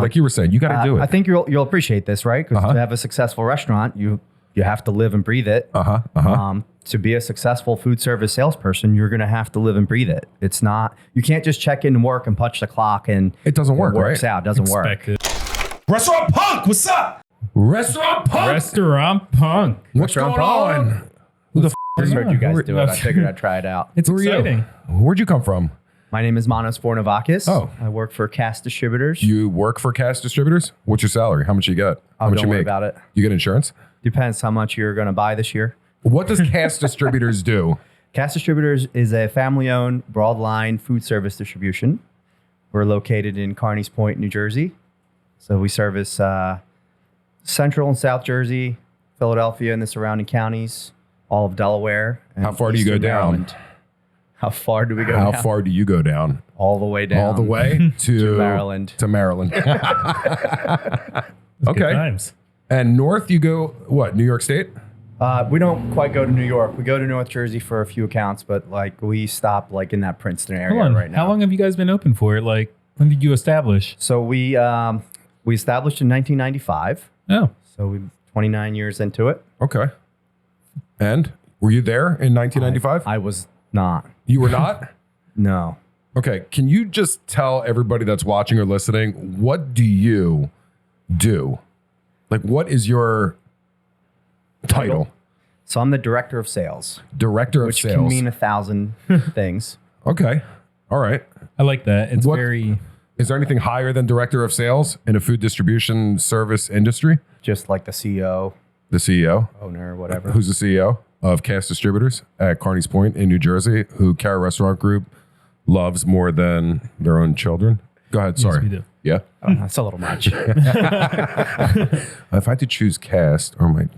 Like you were saying, you got to do it. I think you'll appreciate this, right? Because to have a successful restaurant, you have to live and breathe it. To be a successful food service salesperson, you're going to have to live and breathe it. It's not, you can't just check in and work and punch the clock and it doesn't work, works right? out. It doesn't work. Restaurant Punk, what's up? Restaurant Punk. Restaurant Punk. What's going on? Who the f*** I are you? heard you guys do it. I figured I'd try it out. It's Who are you? exciting. Where'd you come from? My name is Manos Fornavakis. Oh. I work for Kast Distributors. You work for Kast Distributors? What's your salary? How much you get? How much don't you worry make? about it. You get insurance? Depends how much you're going to buy this year. What does Kast Distributors do? Kast Distributors is a family-owned broadline food service distribution. We're located in Carney's Point, New Jersey. So we service Central and South Jersey, Philadelphia and the surrounding counties, all of Delaware. And How far do you go Eastern down? Maryland. How far do we go How down? far do you go down? All the way down. All the way to Maryland. To Maryland. Good Okay. times. And north, you go, what, New York State? We don't quite go to New York. We go to North Jersey for a few accounts, but like we stop like in that Princeton area Hold on. right now. How long have you guys been open for? Like, when did you establish? So we established in 1995. Oh, So we're 29 years into it. Okay. And were you there in 1995? I was not. You were not? No. Okay. Can you just tell everybody that's watching or listening, what do you do? Like, what is your title? So I'm the director of sales, Director of which sales. can mean 1,000 things. Okay. All right. I like that. It's What- very... Is there anything higher than director of sales in a food distribution service industry? Just like the CEO, The CEO. owner, whatever. Who's the CEO of Kast Distributors at Carney's Point in New Jersey, who Cara Restaurant Group loves more than their own children? Go ahead. Sorry. we do. Yeah. That's a little much. If I had to choose Kast or my,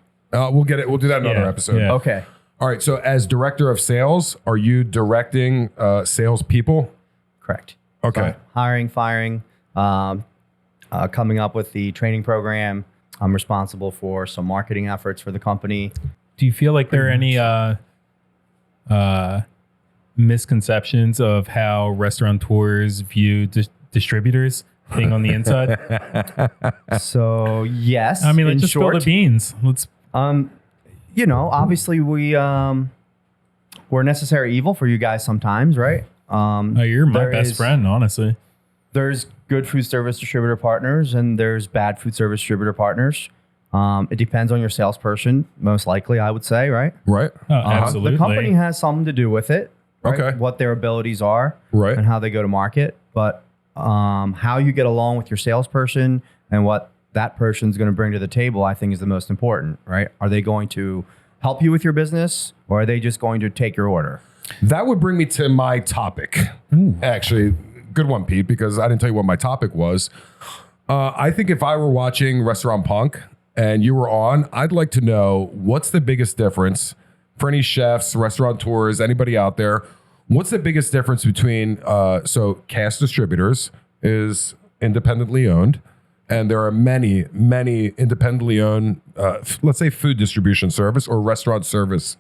we'll get it. We'll do that in another Yeah, episode. yeah. Okay. All right. So, as director of sales, are you directing salespeople? Correct. Okay. So hiring, firing, coming up with the training program. I'm responsible for some marketing efforts for the company. Do you feel like there are any misconceptions of how restaurateurs view distributors being on the inside? So yes, I mean, in let's just spill short, the beans. Let's... obviously we're necessary evil for you guys sometimes, right? Oh, you're my there best is- friend, honestly. There's good food service distributor partners and there's bad food service distributor partners. It depends on your salesperson, most likely, I would say, right? Right. Oh, absolutely. The company has something to do with it, right? Okay. What their abilities are, Right. and how they go to market. But how you get along with your salesperson and what that person's going to bring to the table, I think, is the most important, right? Are they going to help you with your business, or are they just going to take your order? That would bring me to my topic. Actually, good one, Pete, because I didn't tell you what my topic was. I think if I were watching Restaurant Punk and you were on, I'd like to know what's the biggest difference for any chefs, restaurateurs, anybody out there. What's the biggest difference between, so Kast Distributors is independently owned, and there are many, many independently owned, let's say food distribution service or restaurant service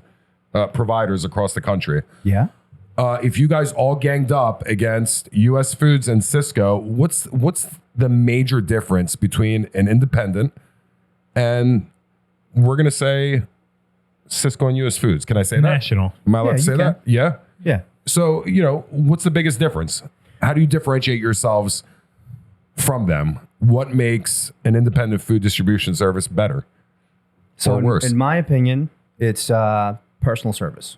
providers across the country. Yeah. If you guys all ganged up against U.S. Foods and Sysco, what's the major difference between an independent and we're going to say Sysco and U.S. Foods? Can I say National. that? Am I allowed Yeah, to say you that? Yeah. Yeah. So, what's the biggest difference? How do you differentiate yourselves from them? What makes an independent food distribution service better So or worse? in my opinion, it's personal service,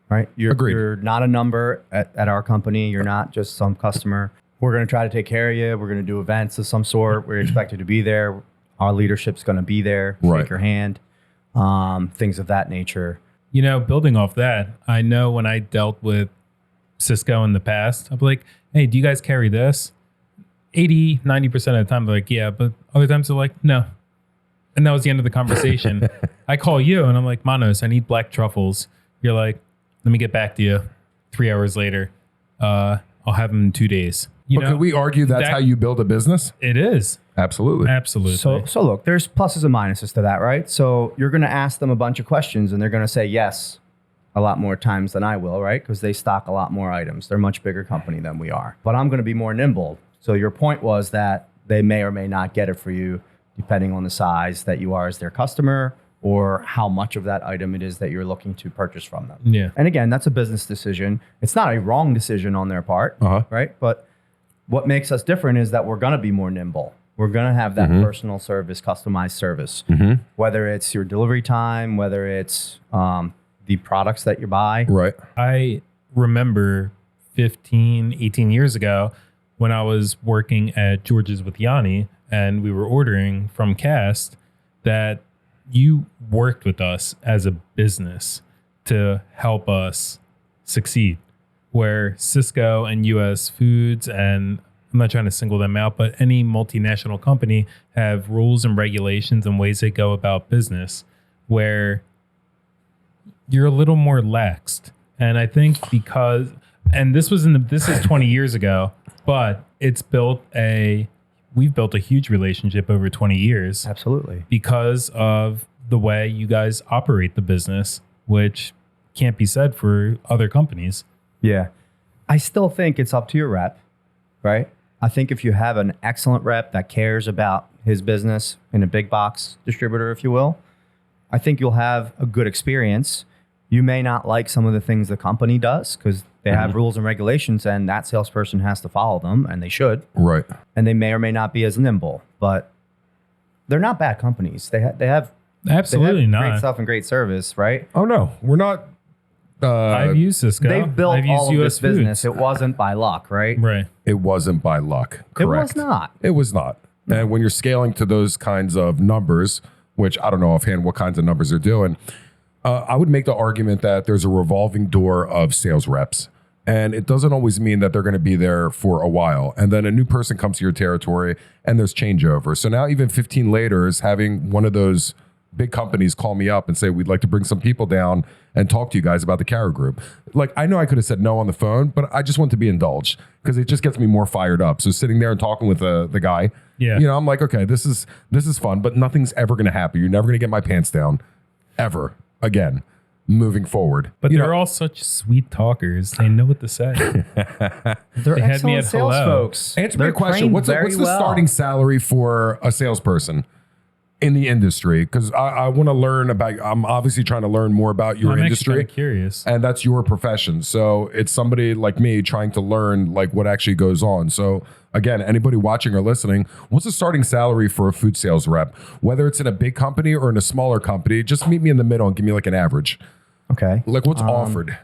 right? Agreed. You're not a number at our company. You're not just some customer. We're going to try to take care of you. We're going to do events of some sort. We're expected to be there. Our leadership's going to be there, Right. shake your hand, things of that nature. Building off that, I know when I dealt with Sysco in the past, I'd be like, hey, do you guys carry this? 80, 90% of the time, they're like, yeah. But other times they're like, no. And that was the end of the conversation. I call you and I'm like, Manos, I need black truffles. You're like, let me get back to you. 3 hours later, I'll have them in 2 days. But could we argue that's how you build a business? It is. Absolutely. Absolutely. So look, there's pluses and minuses to that, right? So you're going to ask them a bunch of questions and they're going to say yes a lot more times than I will, right? Because they stock a lot more items. They're a much bigger company than we are. But I'm going to be more nimble. So your point was that they may or may not get it for you depending on the size that you are as their customer or how much of that item it is that you're looking to purchase from them. Yeah. And again, that's a business decision. It's not a wrong decision on their part, right? But what makes us different is that we're going to be more nimble. We're going to have that personal service, customized service, whether it's your delivery time, whether it's the products that you buy. Right. I remember 15, 18 years ago when I was working at George's with Yianni and we were ordering from Kast, that you worked with us as a business to help us succeed. Where Sysco and U.S. Foods, and I'm not trying to single them out, but any multinational company have rules and regulations and ways they go about business where you're a little more laxed. And I think because, and this is 20 years ago, but we've built a huge relationship over 20 years. Absolutely. Because of the way you guys operate the business, which can't be said for other companies. Yeah. I still think it's up to your rep, right? I think if you have an excellent rep that cares about his business in a big box distributor, if you will, I think you'll have a good experience. You may not like some of the things the company does because they have rules and regulations and that salesperson has to follow them, and they should. Right. And they may or may not be as nimble, but they're not bad companies. They have Absolutely not. Great stuff and great service, right? Oh, no. We're not. I've used Sysco. They've built I've used all of US this business. Foods. It wasn't by luck, right? Right. It wasn't by luck. Correct. It was not. It was not. And when you're scaling to those kinds of numbers, which I don't know offhand what kinds of numbers they're doing, I would make the argument that there's a revolving door of sales reps. And it doesn't always mean that they're going to be there for a while. And then a new person comes to your territory and there's changeover. So now even 15 later is having one of those big companies call me up and say, we'd like to bring some people down and talk to you guys about the carrier group. Like, I know I could have said no on the phone, but I just want to be indulged because it just gets me more fired up. So sitting there and talking with the guy, I'm like, okay, this is fun, but nothing's ever going to happen. You're never going to get my pants down ever again moving forward. But they're all such sweet talkers. They know what to say. They're They had me excellent at sales hello. folks. Answer They're me a question. trained What's very the well. starting salary for a salesperson in the industry? Because I want to learn about, I'm obviously trying to learn more about your I'm industry. actually curious. And that's your profession. So it's somebody like me trying to learn like what actually goes on. So again, anybody watching or listening, what's the starting salary for a food sales rep? Whether it's in a big company or in a smaller company, just meet me in the middle and give me like an average. Okay. Like what's offered?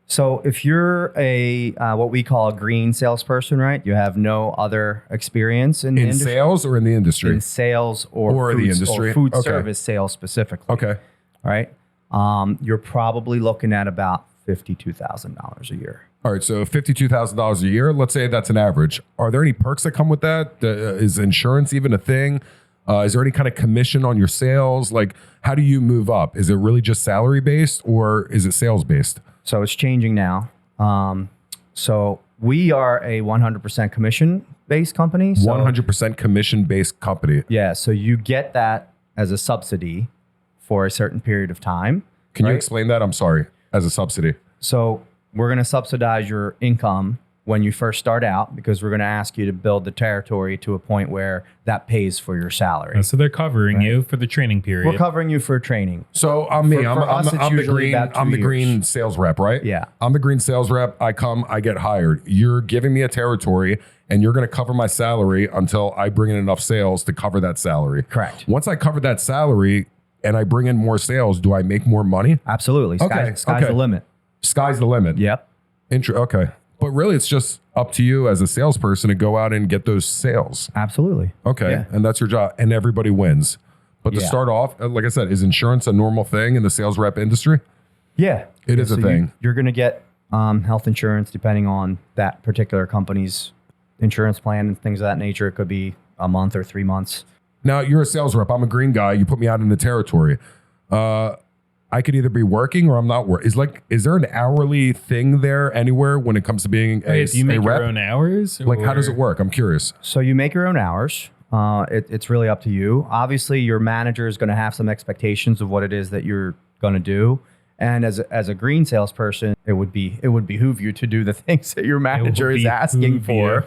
So if you're a what we call a green salesperson, right? You have no other experience in the In industry. sales or in the industry? In sales or the food, industry. or food Okay. service sales specifically. Okay. All right. You're probably looking at about $52,000 a year. All right. So $52,000 a year. Let's say that's an average. Are there any perks that come with that? Is insurance even a thing? Is there any kind of commission on your sales? Like, how do you move up? Is it really just salary based or is it sales based? So it's changing now. So we are a 100% commission based company. So 100% commission based company. yeah. So you get that as a subsidy for a certain period of time. Can you right? explain that? I'm sorry. As a subsidy. So we're going to subsidize your income when you first start out because we're going to ask you to build the territory to a point where that pays for your salary. So they're covering you for the training period. We're covering you for training. So I'm me. For us, it's I'm the usually green. about 2 I'm the years. green sales rep, right? Yeah. I'm the green sales rep. I come. I get hired. You're giving me a territory, and you're going to cover my salary until I bring in enough sales to cover that salary. Correct. Once I cover that salary and I bring in more sales, do I make more money? Absolutely. Sky's Okay. the limit. Sky's the limit. Yep. Okay. But really, it's just up to you as a salesperson to go out and get those sales. Absolutely. Okay. Yeah. And that's your job. And everybody wins. But to Yeah. start off, like I said, is insurance a normal thing in the sales rep industry? Yeah. It is a thing. You're going to get health insurance depending on that particular company's insurance plan and things of that nature. It could be a month or 3 months. Now, you're a sales rep. I'm a green guy. You put me out in the territory. I could either be working or I'm not working. Is there an hourly thing there anywhere when it comes to being a, Wait, do you make a rep? your own hours? Like, how does or- it work? I'm curious. So you make your own hours. It's really up to you. Obviously, your manager is going to have some expectations of what it is that you're going to do. And as a green salesperson, it would behoove you to do the things that your manager is asking behoove for.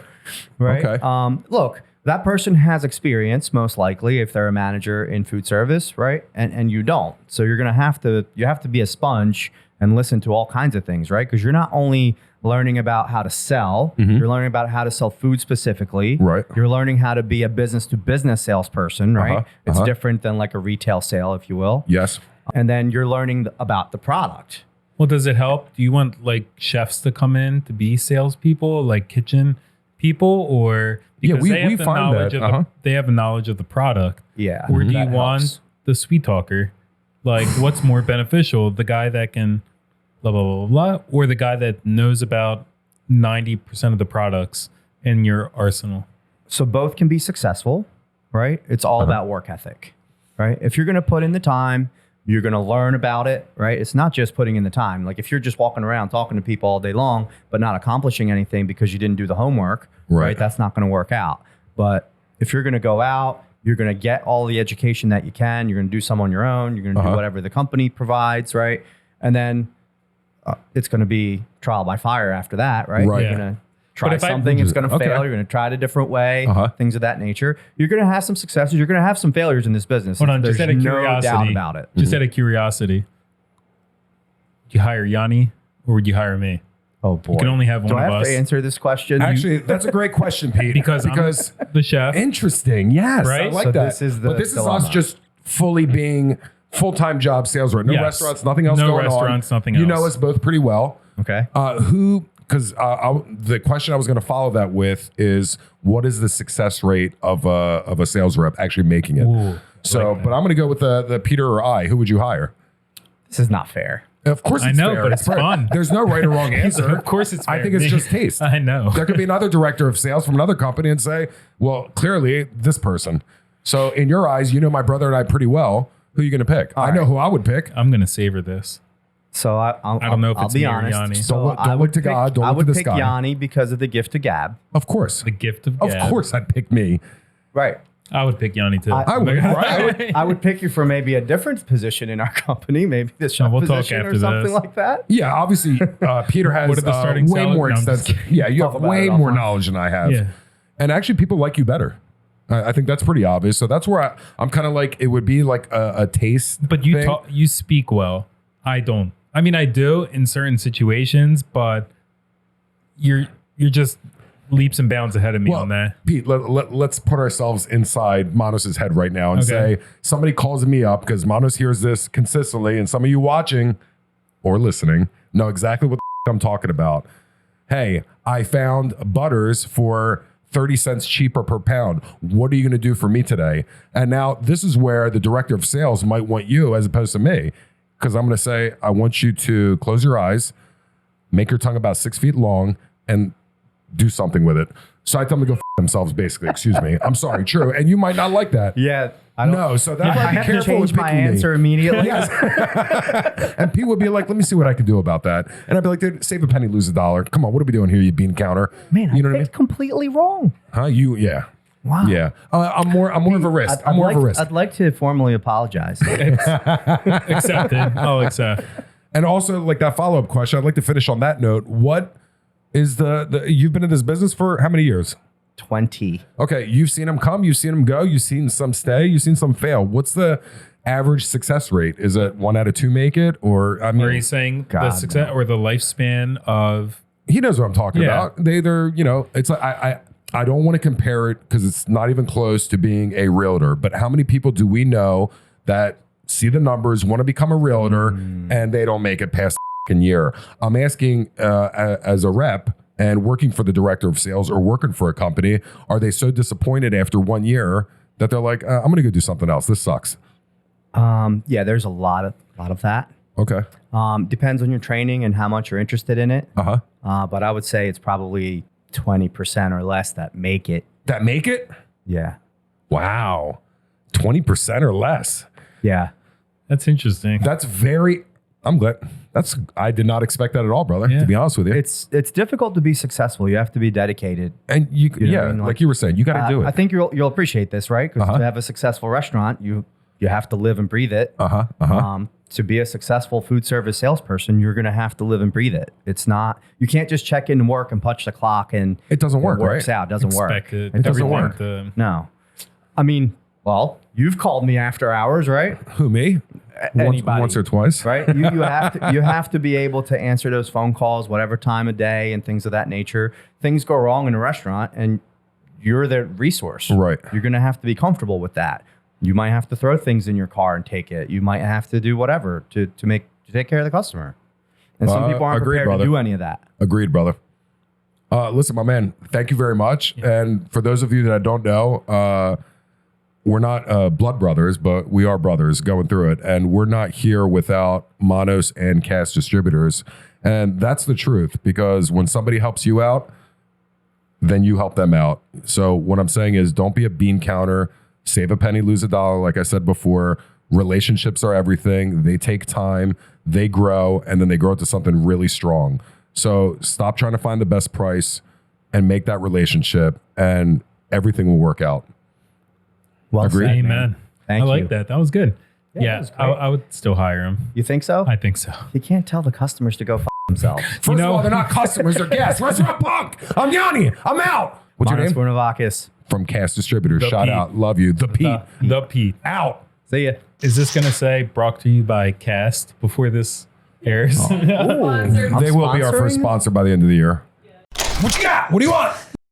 Right. Okay. Look, That person has experience, most likely, if they're a manager in food service, right? And you don't. So you have to be a sponge and listen to all kinds of things, right? Because you're not only learning about how to sell, you're learning about how to sell food specifically. Right. You're learning how to be a business to business salesperson, right? It's different than like a retail sale, if you will. Yes. And then you're learning about the product. Well, does it help? Do you want like chefs to come in to be salespeople, like kitchen people, or because we they have the find knowledge that, of they have a knowledge of the product? Yeah. Or do you That want helps. the sweet talker? Like, what's more beneficial, the guy that can blah blah blah blah, or the guy that knows about 90% of the products in your arsenal? So both can be successful, right? It's all about work ethic, right? If you're going to put in the time, you're going to learn about it, right? It's not just putting in the time. Like if you're just walking around talking to people all day long, but not accomplishing anything because you didn't do the homework, right? That's not going to work out. But if you're going to go out, you're going to get all the education that you can. You're going to do some on your own. You're going to do whatever the company provides, right? And then it's going to be trial by fire after that, right? Right. You're going to try something, it's going to fail. You're going to try it a different way, things of that nature. You're going to have some successes. You're going to have some failures in this business. Hold on, There's just out of no curiosity. doubt about it. Just out of curiosity, would you hire Yianni or would you hire me? Oh boy. You can only have one Do I of have us. to answer this question? Actually, that's a great question, Pete. Because I'm the chef. Interesting. Yes. I Right? like So that. this is the but this is dilemma. us just fully being full-time job sales, right? No Yes. restaurants, nothing else No going restaurants, on. nothing You else. know us both pretty well. Okay. Because the question I was going to follow that with is, what is the success rate of a sales rep actually making it? Ooh, So, but I'm going to go with the Peter or I. Who would you hire? This is not fair. Of course, I it's know, fair. but it's fair. fun. There's no right or wrong answer. Of course it's fair. I think it's just taste. I know. There could be another director of sales from another company and say, well, clearly this person. So in your eyes, you know my brother and I pretty well. Who are you going to pick? I know who I would pick. I'm going to savor this. So I don't know if I'll it's be me or honest. Yianni. So Don't look I would to pick- God, don't I look would to the pick sky. Yanni because of the gift of gab. Of course. The gift of Of gab. course I'd pick me. Right. I would pick Yianni too. I would. Right? I would pick you for maybe a different position in our company, maybe the chef we'll talk position or after something this. like that. Yeah, obviously, Peter has What are the starting way salary? more No, I'm just extensive. Yeah, you have Talk about way it more offline. knowledge than I have. Yeah. And actually, people like you better. I think that's pretty obvious. So that's where I'm kind of like, it would be like a taste. But you thing. you speak well. I don't. I mean, I do in certain situations, but you're just leaps and bounds ahead of me on that. Pete, let's put ourselves inside Manos' head right now and Okay. say somebody calls me up because Manos hears this consistently, and some of you watching or listening know exactly what the I'm talking about. Hey, I found butters for 30 cents cheaper per pound. What are you going to do for me today? And now this is where the director of sales might want you as opposed to me, because I'm going to say, I want you to close your eyes, make your tongue about 6 feet long, and do something with it. So I tell them to go themselves, basically. Excuse me. I'm sorry. True. And you might not like that. Yeah. I don't, No. So that I might be have to careful with change my picking me. answer immediately. And Pete would be like, let me see what I can do about that. And I'd be like, dude, save a penny, lose a dollar. Come on, what are we doing here, you bean counter? Man, you know I what I mean? picked completely wrong. Huh? Yeah. Wow. Yeah. I'm more of a risk. I'm more of a risk. I'd like to formally apologize. Accepted. I'll accept. And also, like that follow-up question, I'd like to finish on that note. What is the you've been in this business for how many years? 20. Okay, you've seen them come, you've seen them go, you've seen some stay, you've seen some fail. What's the average success rate? Is it 1 out of 2 make it? Or I mean, Are you saying the God, success or the lifespan of? he knows what I'm talking Yeah. about. They're, you know, it's like I don't want to compare it because it's not even close to being a realtor. But how many people do we know that see the numbers, want to become a realtor, and they don't make it past the year? I'm asking as a rep and working for the director of sales or working for a company, are they so disappointed after 1 year that they're like, I'm going to go do something else. This sucks. Yeah, there's a lot of that. Okay. Depends on your training and how much you're interested in it. Uh-huh. But I would say it's probably 20% or less that make it. That make it? Yeah. Wow. 20% or less. Yeah. That's interesting. That's very, I'm glad. I did not expect that at all, brother, Yeah. to be honest with you. It's difficult to be successful. You have to be dedicated. And you know yeah, what I mean? like Like, you were saying, you got to do it. I think you'll appreciate this, right? Because Uh-huh. to have a successful restaurant, you You have to live and breathe it. To be a successful food service salesperson, you're going to have to live and breathe it. It's not, you can't just check in and work and punch the clock and It doesn't work, it works right? out. It doesn't work. It doesn't work. No. I mean, well, you've called me after hours, right? Who, me? Anybody. Once or twice. Right? You have to be able to answer those phone calls, whatever time of day and things of that nature. Things go wrong in a restaurant and you're the resource. Right. You're going to have to be comfortable with that. You might have to throw things in your car and take it. You might have to do whatever to take care of the customer. And some people aren't agreed, prepared brother. to do any of that. Agreed, brother. Listen, my man, thank you very much. Yeah. And for those of you that I don't know, we're not blood brothers, but we are brothers going through it. And we're not here without Manos and Kast Distributors. And that's the truth, because when somebody helps you out, then you help them out. So what I'm saying is, don't be a bean counter. Save a penny, lose a dollar. Like I said before, relationships are everything. They take time, they grow, and then they grow to something really strong. So stop trying to find the best price and make that relationship, and everything will work out. Well Agreed. said, Amen. man. Thank I like you. that. That was good. Yeah, Yeah, that was great. I would still hire him. You think so? I think so. You can't tell the customers to go themselves. First of all, they're not customers, they're guests. Restaurant Punk. I'm Yianni. I'm out. What's your Manos name? Boonavakis. From Kast Distributors. The Shout Pete. out. Love you. The Pete. The Pete. Out. See ya. Is this going to say brought to you by Kast before this airs? They will be our first Sponsoring? sponsor by the end of the year. What you got? What do you want?